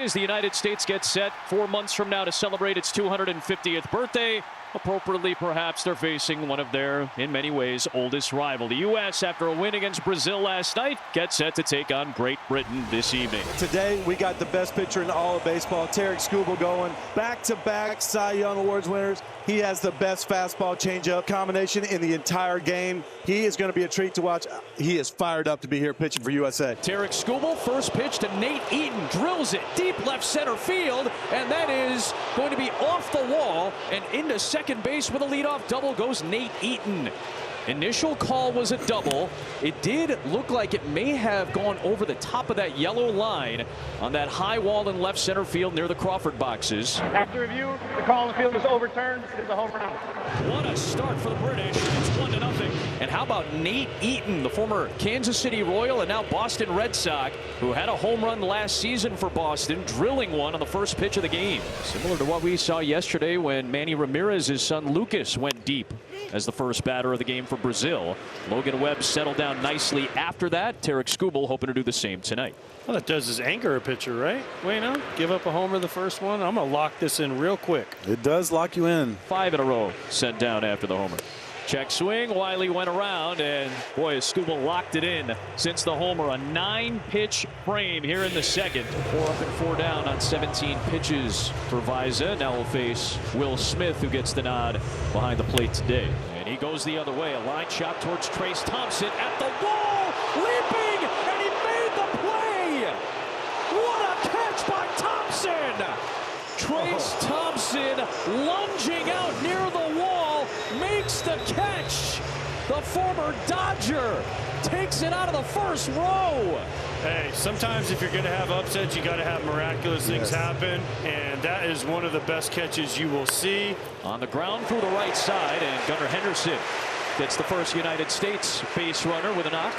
as the United States gets set 4 months from now to celebrate its 250th birthday. Appropriately, perhaps, they're facing one of their, in many ways, oldest rival. The U.S., after a win against Brazil last night, gets set to take on Great Britain this evening. Today, we got the best pitcher in all of baseball, Tarik Skubal, going back-to-back Cy Young Awards winners. He has the best fastball changeup combination in the entire game. He is going to be a treat to watch. He is fired up to be here pitching for USA. Tarik Skubal, first pitch to Nate Eaton, drills it deep left center field, and that is going to be off the wall and into second base with a leadoff double goes Nate Eaton. Initial call was a double. It did look like it may have gone over the top of that yellow line on that high wall in left center field near the Crawford boxes. After review, the call in the field is overturned. It's a home run. What a start for the British. It's 1-0. And how about Nate Eaton, the former Kansas City Royal and now Boston Red Sox, who had a home run last season for Boston, drilling one on the first pitch of the game. Similar to what we saw yesterday when Manny Ramirez's son Lucas went deep as the first batter of the game for Brazil. Logan Webb settled down nicely after that. Tarik Skubal hoping to do the same tonight. Well, that does is anchor a pitcher, right? Wayno, give up a homer the first one. I'm going to lock this in real quick. It does lock you in. 5 in a row sent down after the homer. Check swing. Wiley went around, and boy, Skubal locked it in since the homer. A 9-pitch frame here in the second. 4 up and 4 down on 17 pitches for Visa. Now we'll face Will Smith, who gets the nod behind the plate today. And he goes the other way. A line shot towards Trace Thompson at the wall, leaping, and he made the play. What a catch by Thompson! Trace Thompson lunging out near the wall, makes the catch. The former Dodger takes it out of the first row. Hey, sometimes if you're going to have upsets, you got to have miraculous things happen, and that is one of the best catches you will see. On the ground through the right side, and Gunnar Henderson gets the first United States base runner with a knock.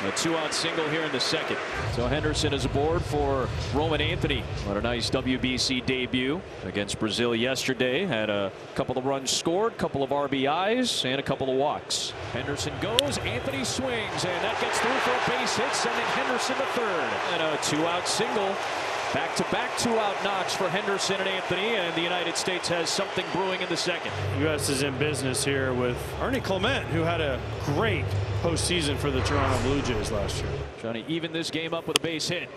A 2-out single here in the second. So Henderson is aboard for Roman Anthony. What a nice WBC debut against Brazil yesterday. Had a couple of runs scored, couple of RBIs, and a couple of walks. Henderson goes, Anthony swings, and that gets through for a base hit, sending Henderson to third. And a 2-out single. Back-to-back 2-out knocks for Henderson and Anthony, and the United States has something brewing in the second. U.S. is in business here with Ernie Clement, who had a great postseason for the Toronto Blue Jays last year. Trying to even this game up with a base hit.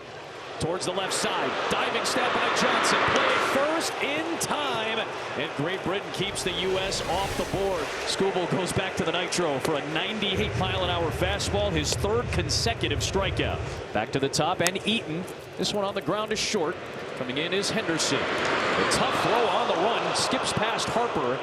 Towards the left side, diving step by Johnson, playing first in time, and Great Britain keeps the U.S. off the board. Skubal goes back to the nitro for a 98-mile-an-hour fastball, his third consecutive strikeout. Back to the top, and Eaton. This one on the ground is short. Coming in is Henderson. A tough throw on the run, skips past Harper,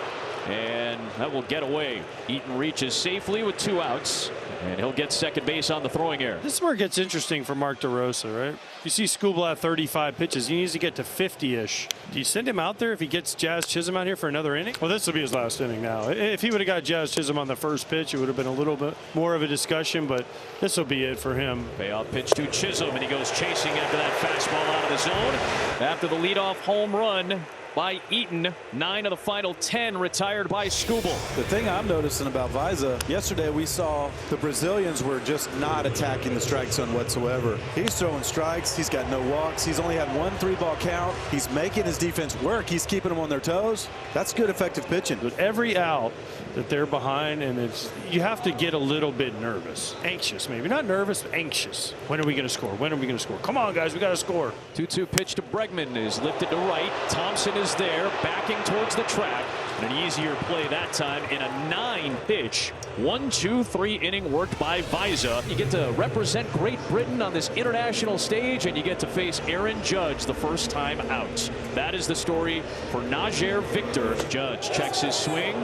and that will get away. Eaton reaches safely with 2 outs. And he'll get second base on the throwing error. This is where it gets interesting for Mark DeRosa, right? You see Skubal at 35 pitches. He needs to get to 50-ish. Do you send him out there if he gets Jazz Chisholm out here for another inning? Well, this will be his last inning now. If he would have got Jazz Chisholm on the first pitch, it would have been a little bit more of a discussion, but this will be it for him. Payoff pitch to Chisholm, and he goes chasing after that fastball out of the zone. After the leadoff home run by Eaton, 9 of the final 10 retired by Skubal. The thing I'm noticing about Visa, yesterday we saw the Brazilians were just not attacking the strike zone whatsoever. He's throwing strikes. He's got no walks. He's only had 1 3-ball count. He's making his defense work. He's keeping them on their toes. That's good effective pitching. But every out that they're behind, and you have to get a little bit nervous. Anxious, maybe. Not nervous, but anxious. When are we going to score? When are we going to score? Come on, guys, we got to score. 2-2 pitch to Bregman is lifted to right. Thompson is there, backing towards the track. And an easier play that time in a 9-pitch, 1-2-3 inning worked by Visa. You get to represent Great Britain on this international stage, and you get to face Aaron Judge the first time out. That is the story for Najer Victor. Judge checks his swing,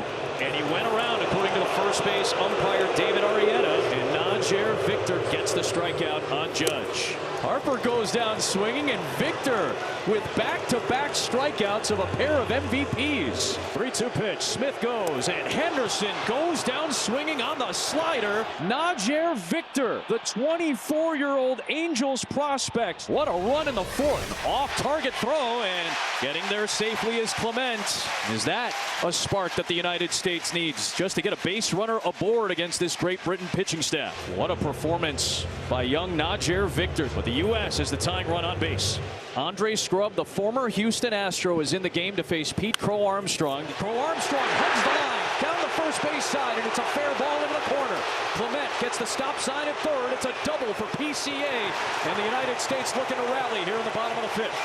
and he went around according to the first base umpire David Arrieta, and Najer Victor gets the strikeout on Judge. Harper goes down swinging, and Victor with back-to-back strikeouts of a pair of MVPs. 3-2 pitch. Smith goes, and Henderson goes down swinging on the slider. Najer Victor, the 24-year-old Angels prospect. What a run in the fourth. Off-target throw, and getting there safely is Clement. Is that a spark that the United States needs just to get a base runner aboard against this Great Britain pitching staff? What a performance by young Najer Victor. But The U.S. is the tying run on base. Andre Scrub, the former Houston Astro, is in the game to face Pete Crow Armstrong. Crow Armstrong hugs the line down the first base side, and it's a fair ball into the corner. Clement gets the stop sign at third. It's a double for PCA, and the United States looking to rally here in the bottom of the fifth.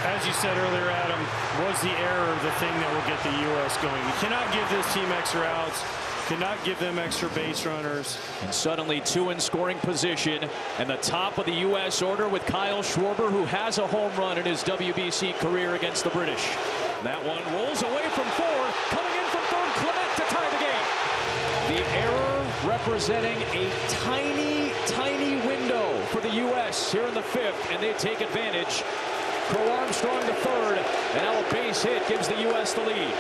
As you said earlier, Adam, was the error the thing that will get the U.S. going? You cannot give this team extra outs. Cannot give them extra base runners. And suddenly two in scoring position, and the top of the U.S. order with Kyle Schwarber, who has a home run in his WBC career against the British. That one rolls away from four, coming in from third, Clement to tie the game. The error representing a tiny, tiny window for the U.S. here in the fifth, and they take advantage. Crow Armstrong to third, and now a base hit gives the U.S. the lead.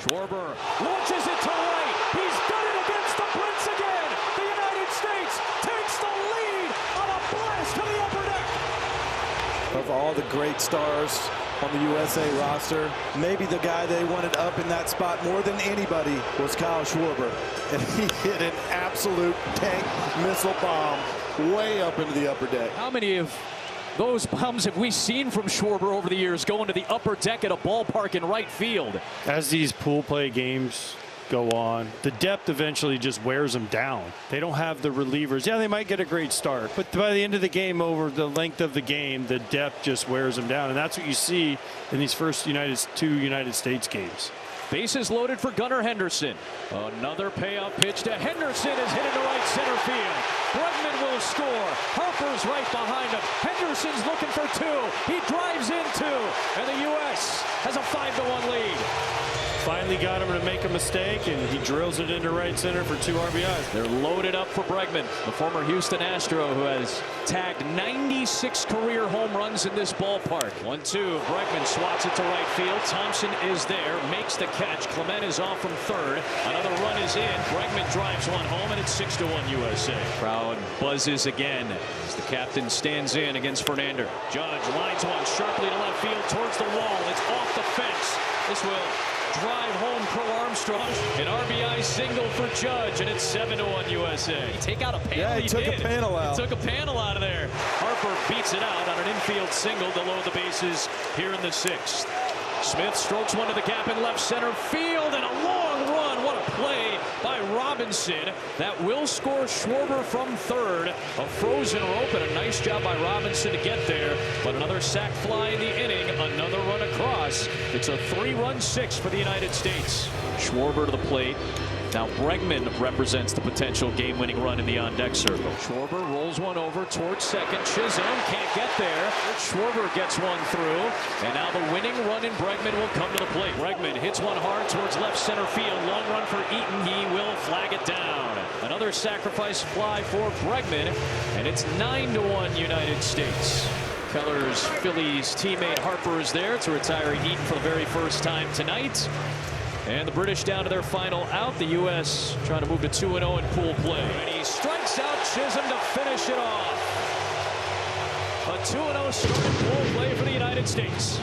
Schwarber launches it to right. He's done it against the Brits again. The United States takes the lead on a blast to the upper deck. Of all the great stars on the USA roster, maybe the guy they wanted up in that spot more than anybody was Kyle Schwarber. And he hit an absolute tank missile bomb way up into the upper deck. How many of those bombs have we seen from Schwarber over the years going to the upper deck at a ballpark in right field? As these pool play games go on, the depth eventually just wears them down. They don't have the relievers. Yeah, they might get a great start, but by the end of the game, over the length of the game, the depth just wears them down, and that's what you see in these first two United States games. Bases loaded for Gunnar Henderson. Another payoff pitch to Henderson is hit into right center field. Bregman will score. Harper's right behind him. Henderson's looking for two. He drives in two, and the U.S. has a 5-1 lead. Finally got him to make a mistake, and he drills it into right center for 2 RBIs. They're loaded up for Bregman, the former Houston Astro, who has tagged 96 career home runs in this ballpark. 1-2. Bregman swats it to right field. Thompson is there, makes the catch. Clement is off from third. Another run is in. Bregman drives one home, and it's 6-1 USA. Crowd buzzes again as the captain stands in against Fernander. Judge lines one sharply to left field towards the wall. It's off the fence. This will drive home Crow Armstrong. An RBI single for Judge, and it's 7-1 USA. Take out a panel. Yeah, he took a panel out. He took a panel out of there. Harper beats it out on an infield single to load the bases here in the sixth. Smith strokes one to the gap in left center field, and a long run. What a play by Robinson. That will score Schwarber from third. A frozen rope, and a nice job by Robinson to get there. But another sac fly in the inning, another run across. It's a 3-run sixth for the United States. Schwarber to the plate. Now Bregman represents the potential game-winning run in the on-deck circle. Schwarber rolls one over towards second. Chisholm can't get there. Schwarber gets one through. And now the winning run in Bregman will come to the plate. Bregman hits one hard towards left center field. Long run for Eaton. He will flag it down. Another sacrifice fly for Bregman. And it's 9-1 United States. Keller's Phillies teammate Harper is there to retire Eaton for the very first time tonight. And the British down to their final out. The U.S. trying to move to 2-0 in pool play. And he strikes out Chisholm to finish it off. A 2-0 start in pool play for the United States.